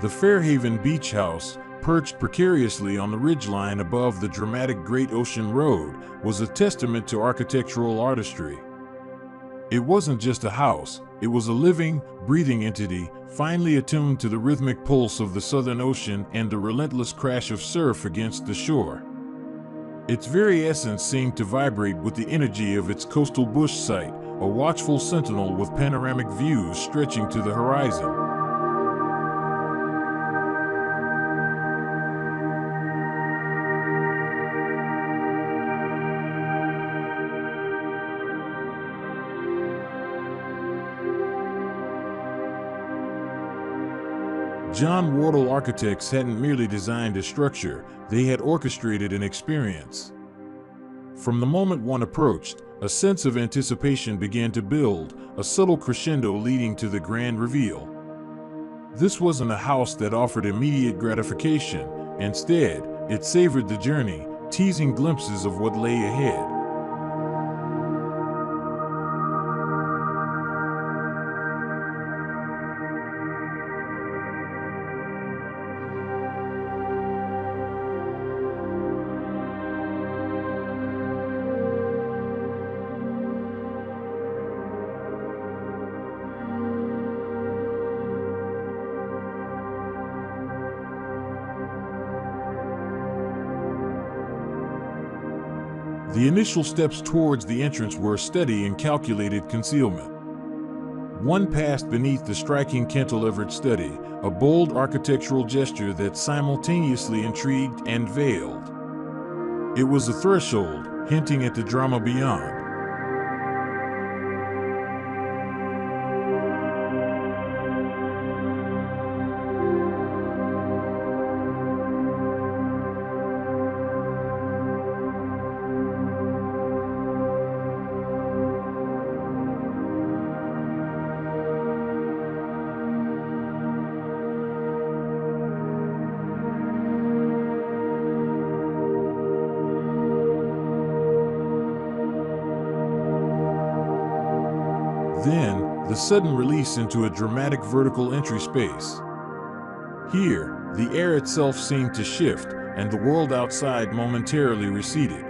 The Fairhaven Beach House, perched precariously on the ridgeline above the dramatic Great Ocean Road, was a testament to architectural artistry. It wasn't just a house, it was a living, breathing entity, finely attuned to the rhythmic pulse of the Southern Ocean and the relentless crash of surf against the shore. Its very essence seemed to vibrate with the energy of its coastal bush site, a watchful sentinel with panoramic views stretching to the horizon. Wardle Architects hadn't merely designed a structure, they had orchestrated an experience. From the moment one approached, a sense of anticipation began to build, a subtle crescendo leading to the grand reveal. This wasn't a house that offered immediate gratification. Instead, it savored the journey, teasing glimpses of what lay ahead. The initial steps towards the entrance were a steady and calculated concealment. One passed beneath the striking cantilevered study, a bold architectural gesture that simultaneously intrigued and veiled. It was a threshold, hinting at the drama beyond. Then, the sudden release into a dramatic vertical entry space. Here, the air itself seemed to shift, and the world outside momentarily receded.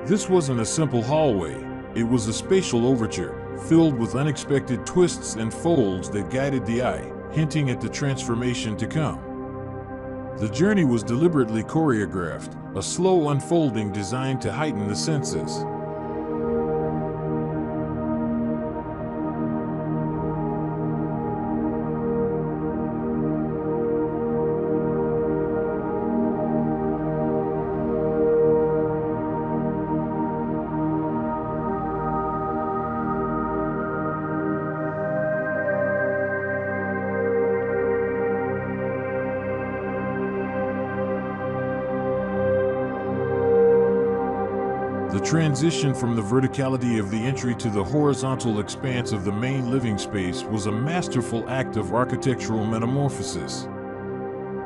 This wasn't a simple hallway, it was a spatial overture, filled with unexpected twists and folds that guided the eye, hinting at the transformation to come. The journey was deliberately choreographed, a slow unfolding designed to heighten the senses. The transition from the verticality of the entry to the horizontal expanse of the main living space was a masterful act of architectural metamorphosis.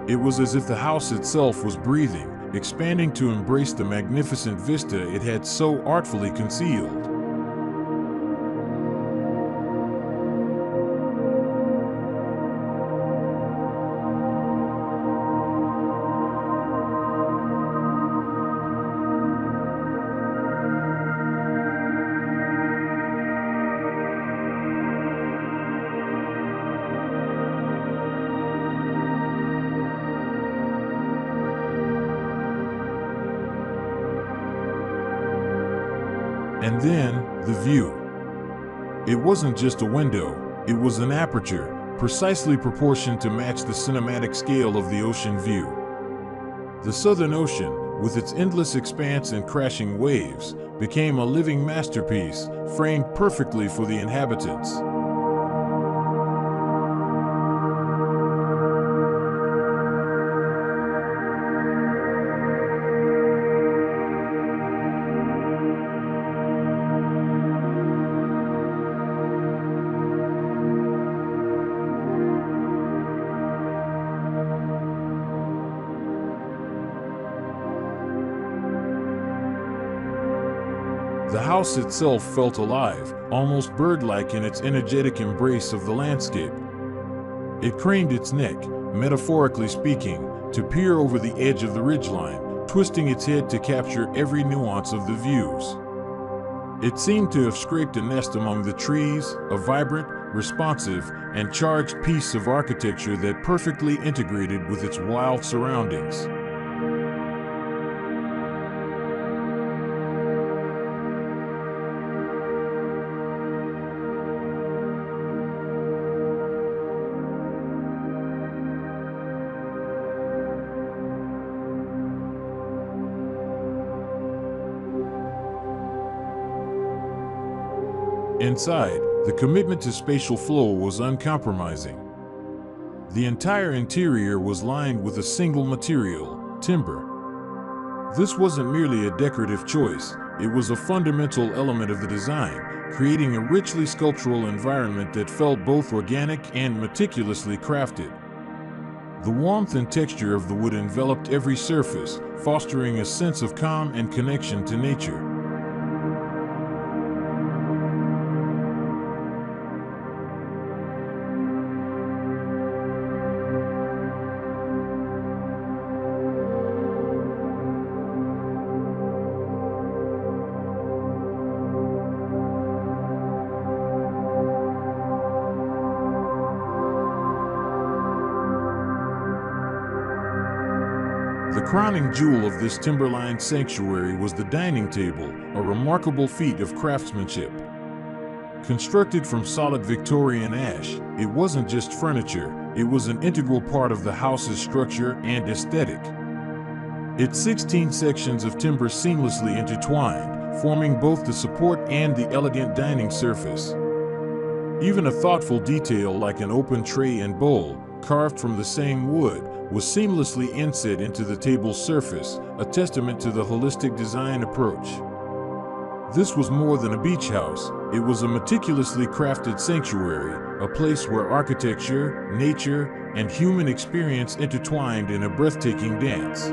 It was as if the house itself was breathing, expanding to embrace the magnificent vista it had so artfully concealed. And then, the view. It wasn't just a window, it was an aperture, precisely proportioned to match the cinematic scale of the ocean view. The Southern Ocean, with its endless expanse and crashing waves, became a living masterpiece, framed perfectly for the inhabitants. The house itself felt alive, almost bird-like in its energetic embrace of the landscape. It craned its neck, metaphorically speaking, to peer over the edge of the ridgeline, twisting its head to capture every nuance of the views. It seemed to have scraped a nest among the trees, a vibrant, responsive, and charged piece of architecture that perfectly integrated with its wild surroundings. Inside, the commitment to spatial flow was uncompromising. The entire interior was lined with a single material, timber. This wasn't merely a decorative choice, it was a fundamental element of the design, creating a richly sculptural environment that felt both organic and meticulously crafted. The warmth and texture of the wood enveloped every surface, fostering a sense of calm and connection to nature. The crowning jewel of this timberline sanctuary was the dining table, a remarkable feat of craftsmanship. Constructed from solid Victorian ash, it wasn't just furniture, it was an integral part of the house's structure and aesthetic. Its 16 sections of timber seamlessly intertwined, forming both the support and the elegant dining surface. Even a thoughtful detail like an open tray and bowl, carved from the same wood, was seamlessly inset into the table's surface, a testament to the holistic design approach. This was more than a beach house, it was a meticulously crafted sanctuary, a place where architecture, nature, and human experience intertwined in a breathtaking dance.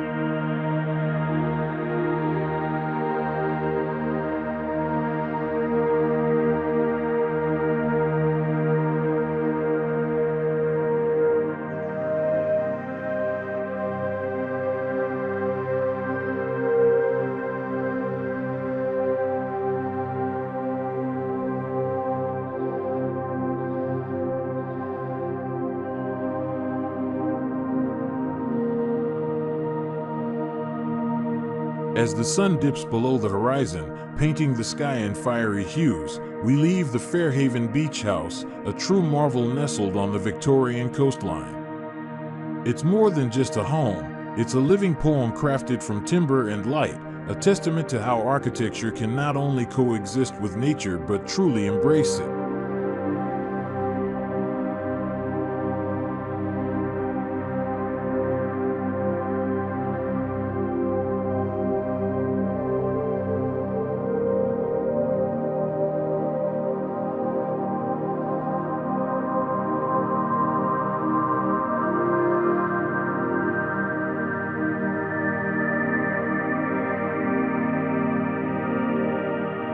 As the sun dips below the horizon, painting the sky in fiery hues, we leave the Fairhaven Beach House, a true marvel nestled on the Victorian coastline. It's more than just a home, it's a living poem crafted from timber and light, a testament to how architecture can not only coexist with nature but truly embrace it.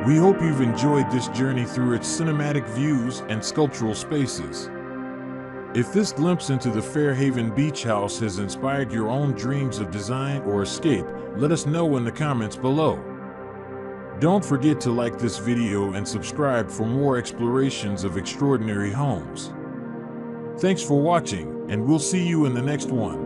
We hope you've enjoyed this journey through its cinematic views and sculptural spaces. If this glimpse into the Fairhaven Beach House has inspired your own dreams of design or escape, let us know in the comments below. Don't forget to like this video and subscribe for more explorations of extraordinary homes. Thanks for watching, and we'll see you in the next one.